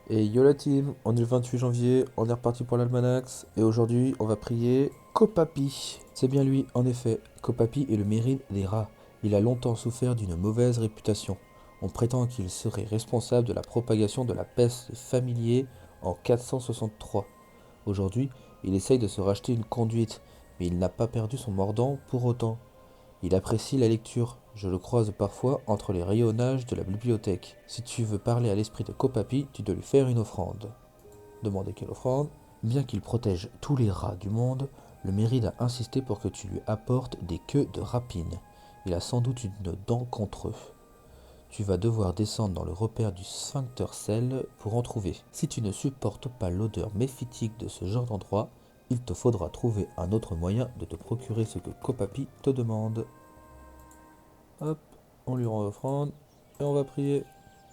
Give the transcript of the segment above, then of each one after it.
Et yo la team, on est le 28 janvier, on est reparti pour l'Almanax, et aujourd'hui on va prier Kopapi. C'est bien lui, en effet, Kopapi est le mérite des rats. Il a longtemps souffert d'une mauvaise réputation. On prétend qu'il serait responsable de la propagation de la peste familier en 463. Aujourd'hui, il essaye de se racheter une conduite, mais il n'a pas perdu son mordant pour autant. Il apprécie la lecture. Je le croise parfois entre les rayonnages de la bibliothèque. Si tu veux parler à l'esprit de Kopapi, tu dois lui faire une offrande. Demandez quelle offrande. Bien qu'il protège tous les rats du monde, le mérite a insisté pour que tu lui apportes des queues de rapine. Il a sans doute une dent contre eux. Tu vas devoir descendre dans le repère du sphincter cell pour en trouver. Si tu ne supportes pas l'odeur méphitique de ce genre d'endroit, il te faudra trouver un autre moyen de te procurer ce que Kopapi te demande. Hop, on lui rend offrande et on va prier.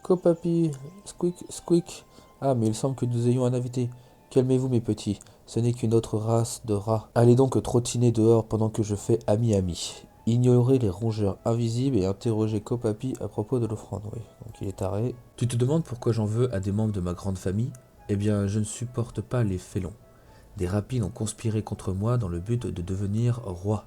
Copapi, squeak, squeak. Ah, mais il semble que nous ayons un invité. Calmez-vous, mes petits, ce n'est qu'une autre race de rats. Allez donc trottiner dehors pendant que je fais ami-ami. Ignorez les rongeurs invisibles et interrogez Copapi à propos de l'offrande. Oui, donc il est taré. Tu te demandes pourquoi j'en veux à des membres de ma grande famille? Eh bien, je ne supporte pas les félons. Des rapides ont conspiré contre moi dans le but de devenir roi.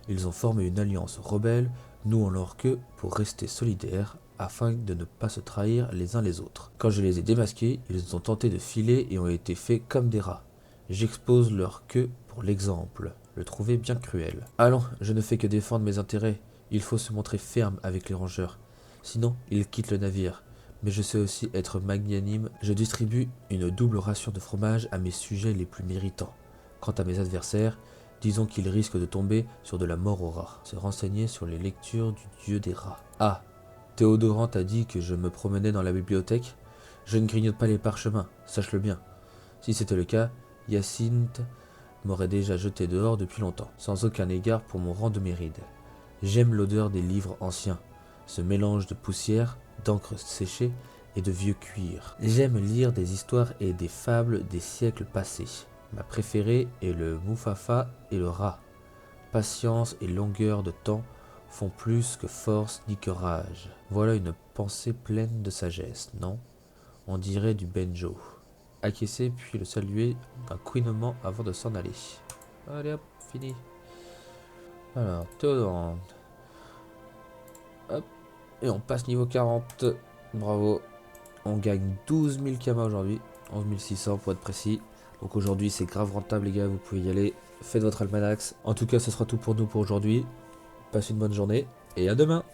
Ils ont formé une alliance rebelle, nouant leur queue pour rester solidaires, afin de ne pas se trahir les uns les autres. Quand je les ai démasqués, ils ont tenté de filer et ont été faits comme des rats. J'expose leur queue pour l'exemple. Le trouver bien cruel. Allons, je ne fais que défendre mes intérêts. Il faut se montrer ferme avec les rongeurs. Sinon, ils quittent le navire. Mais je sais aussi être magnanime. Je distribue une double ration de fromage à mes sujets les plus méritants. Quant à mes adversaires, disons qu'ils risquent de tomber sur de la mort aux rats. Se renseigner sur les lectures du dieu des rats. Ah, Théodorant t'a dit que je me promenais dans la bibliothèque. Je ne grignote pas les parchemins, sache-le bien. Si c'était le cas, Hyacinthe m'aurait déjà jeté dehors depuis longtemps, sans aucun égard pour mon rang de méride. J'aime l'odeur des livres anciens, ce mélange de poussière, d'encre séchée et de vieux cuir. J'aime lire des histoires et des fables des siècles passés. Ma préférée est le Moufafa et le rat. Patience et longueur de temps font plus que force ni que rage. Voilà une pensée pleine de sagesse, non? On dirait du Benjo. Acquiescer puis le saluer d'un couinement avant de s'en aller. Allez hop, fini. Alors, Théodore. Hop, et on passe niveau 40. Bravo. On gagne 12 000 kamas aujourd'hui. 11 600 pour être précis. Donc aujourd'hui c'est grave rentable les gars, vous pouvez y aller. Faites votre almanax. En tout cas ce sera tout pour nous pour aujourd'hui. Passez une bonne journée et à demain.